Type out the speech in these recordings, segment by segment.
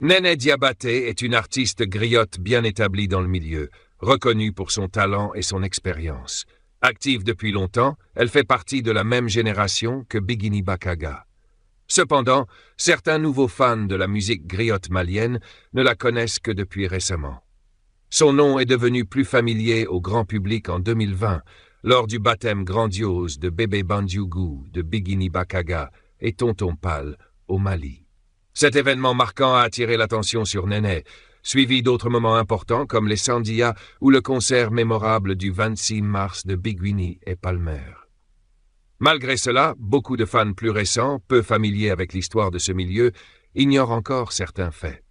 Néné Diabaté est une artiste griotte bien établie dans le milieu, reconnue pour son talent et son expérience. Active depuis longtemps, elle fait partie de la même génération que Biguini Bakaga. Cependant, certains nouveaux fans de la musique griotte malienne ne la connaissent que depuis récemment. Son nom est devenu plus familier au grand public en 2020, lors du baptême grandiose de Bébé Bandiougou de Biguini Bakaga et Tonton Pal au Mali. Cet événement marquant a attiré l'attention sur Néné, suivi d'autres moments importants comme les Sandia ou le concert mémorable du 26 mars de Biguini et Palmer. Malgré cela, beaucoup de fans plus récents, peu familiers avec l'histoire de ce milieu, ignorent encore certains faits.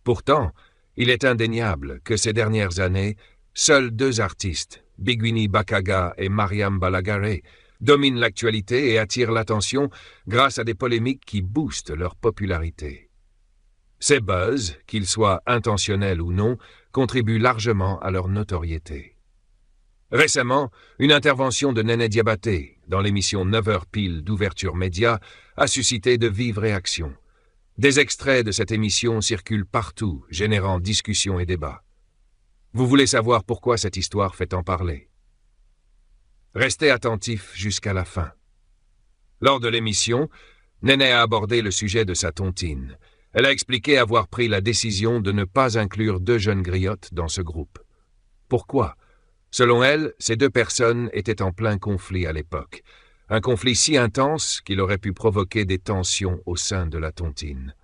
Pourtant, il est indéniable que ces dernières années, seuls deux artistes, Biguini Bakaga et Mariam Balagare, dominent l'actualité et attirent l'attention grâce à des polémiques qui boostent leur popularité. Ces buzz, qu'ils soient intentionnels ou non, contribuent largement à leur notoriété. Récemment, une intervention de Néné Diabaté dans l'émission 9h pile d'ouverture média a suscité de vives réactions. Des extraits de cette émission circulent partout, générant discussions et débats. Vous voulez savoir pourquoi cette histoire fait en parler? Restez attentifs jusqu'à la fin. Lors de l'émission, Néné a abordé le sujet de sa tontine. Elle a expliqué avoir pris la décision de ne pas inclure deux jeunes griottes dans ce groupe. Pourquoi? Selon elle, ces deux personnes étaient en plein conflit à l'époque. Un conflit si intense qu'il aurait pu provoquer des tensions au sein de la tontine.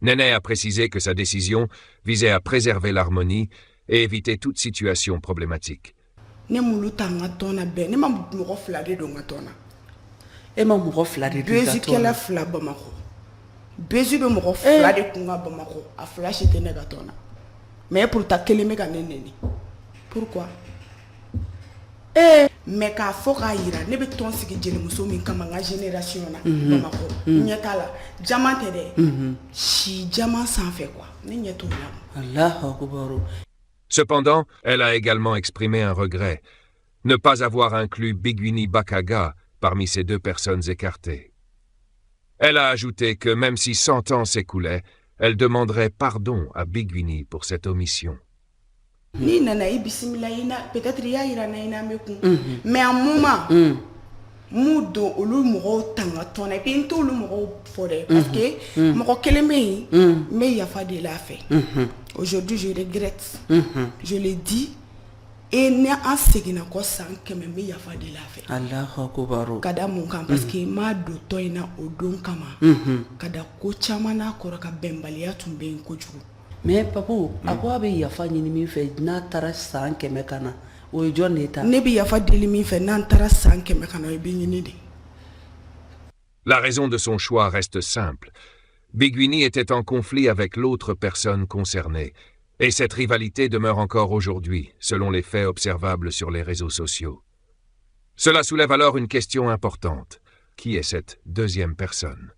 Néné a précisé que sa décision visait à préserver l'harmonie et éviter toute situation problématique. Ne mulu tanga tona be ne ma mɔgɔ fila de don ka tɔna e ma mɔgɔ fila de don ka tɔna bezi kɛla fila Bamako bezi be mɔgɔ fila de kun ka Bamako a fila si tɛ ne ka tɔna mais pourtant kelen bɛ ka ne neni pourquoi mais k'a fɔ k'a yira ne bɛ tɔn sigi jelimuso min kama n ka génération na Bamako ɲɛ t'a la jama tɛ dɛ si jama sanfɛ quoi ne ɲɛ t'o la Allahu akbar. Cependant, elle a également exprimé un regret, ne pas avoir inclus Biguini Bakaga parmi ces deux personnes écartées. Elle a ajouté que même si 100 ans s'écoulaient, elle demanderait pardon à Biguini pour cette omission. Ni nana i bisimila ina peut-être ya ira na ina me kun mais à un moment mu do olu mɔgɔw tanga tɔn et puis n t'olu mɔgɔw fɔ dɛ parce que mɔgɔ kelen bɛ yen n bɛ yafa de la fɛ aujourd'hui je regrette je le dis et ne an seginna kɔ san 100 n bɛ yafa de la fɛ Allahu akbar. ka da mun kan parce que ma don tɔn in na o don kama ka da ko caman n'a kɔrɔ ka bɛnbaliya tun bɛ yen kojugu. Mais papu a ko a bɛ yafa ɲini min fɛ n'a taara san 100 ka na o ye jɔn de ta? Ne bɛ yafa deli min fɛ n'an taara san 100 ka na o ye bɛ ɲini de. La raison de son choix reste simple. Biguini était en conflit avec l'autre personne concernée, et cette rivalité demeure encore aujourd'hui, selon les faits observables sur les réseaux sociaux. Cela soulève alors une question importante. Qui est cette deuxième personne?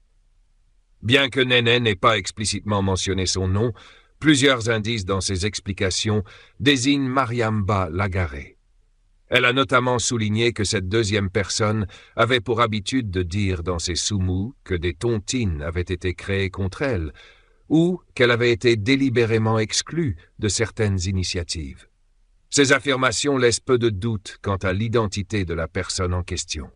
Bien que Néné n'ait pas explicitement mentionné son nom, plusieurs indices dans ses explications désignent Mariam Balagare. Elle a notamment souligné que cette deuxième personne avait pour habitude de dire dans ses soumous que des tontines avaient été créées contre elle, ou qu'elle avait été délibérément exclue de certaines initiatives. Ces affirmations laissent peu de doute quant à l'identité de la personne en question.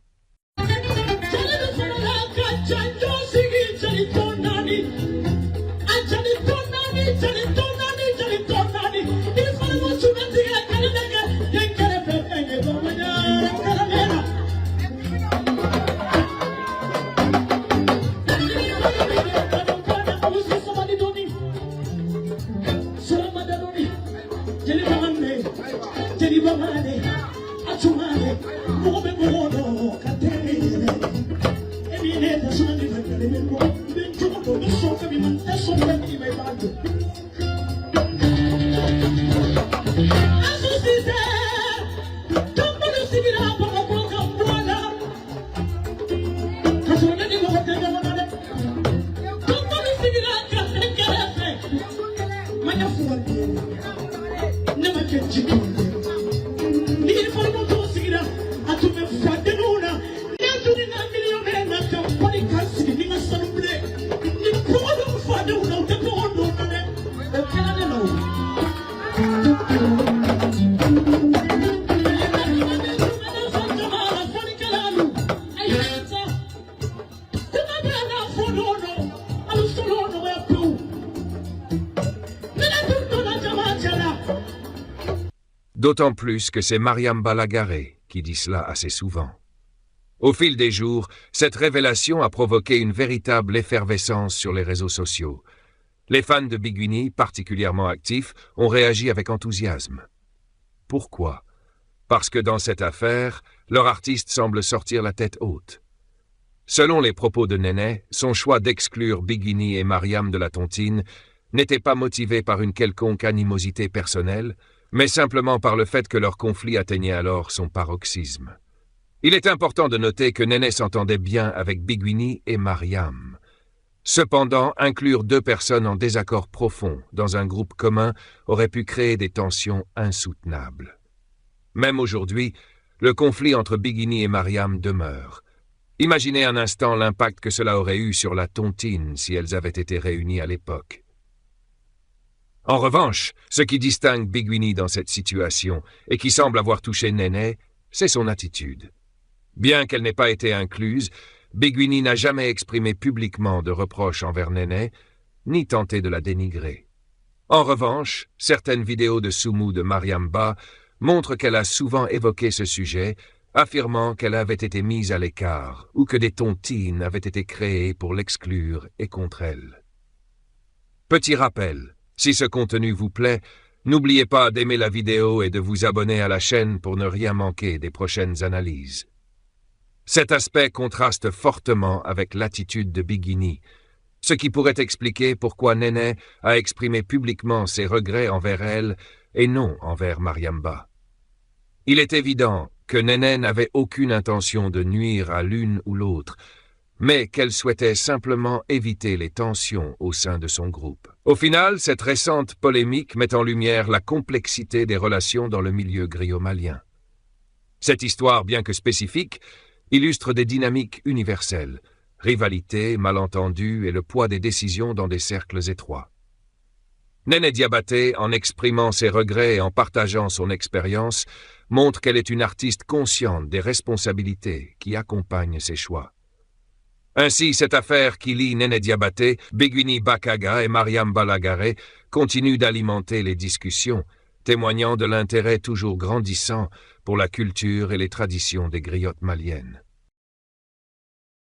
d'autant plus que c'est Mariam Balagaré qui dit cela assez souvent. Au fil des jours, cette révélation a provoqué une véritable effervescence sur les réseaux sociaux. Les fans de Biguini, particulièrement actifs, ont réagi avec enthousiasme. Pourquoi? Parce que dans cette affaire, leur artiste semble sortir la tête haute. Selon les propos de Néné, son choix d'exclure Biguini et Mariam de la tontine n'était pas motivé par une quelconque animosité personnelle, mais simplement par le fait que leur conflit atteignait alors son paroxysme. Il est important de noter que Néné s'entendait bien avec Biguini et Mariam. Cependant, inclure deux personnes en désaccord profond dans un groupe commun aurait pu créer des tensions insoutenables. Même aujourd'hui, le conflit entre Biguini et Mariam demeure. Imaginez un instant l'impact que cela aurait eu sur la tontine si elles avaient été réunies à l'époque. En revanche, ce qui distingue Biguini dans cette situation et qui semble avoir touché Néné, c'est son attitude. Bien qu'elle n'ait pas été incluse, Biguini n'a jamais exprimé publiquement de reproches envers Néné, ni tenté de la dénigrer. En revanche, certaines vidéos de Soumou de Mariam Ba montrent qu'elle a souvent évoqué ce sujet, affirmant qu'elle avait été mise à l'écart ou que des tontines avaient été créées pour l'exclure et contre elle. Petit rappel, si ce contenu vous plaît, n'oubliez pas d'aimer la vidéo et de vous abonner à la chaîne pour ne rien manquer des prochaines analyses. Cet aspect contraste fortement avec l'attitude de Biguini, ce qui pourrait expliquer pourquoi Néné a exprimé publiquement ses regrets envers elle et non envers Mariam Ba. Il est évident que Néné n'avait aucune intention de nuire à l'une ou l'autre, mais qu'elle souhaitait simplement éviter les tensions au sein de son groupe. Au final, cette récente polémique met en lumière la complexité des relations dans le milieu griot-malien. Cette histoire, bien que spécifique, illustre des dynamiques universelles, rivalité, malentendus et le poids des décisions dans des cercles étroits. Néné Diabaté, en exprimant ses regrets et en partageant son expérience, montre qu'elle est une artiste consciente des responsabilités qui accompagnent ses choix. Ainsi, cette affaire qui lie Néné Diabaté, Biguini Bakaga et Mariam Balagaré continue d'alimenter les discussions, témoignant de l'intérêt toujours grandissant pour la culture et les traditions des griottes maliennes.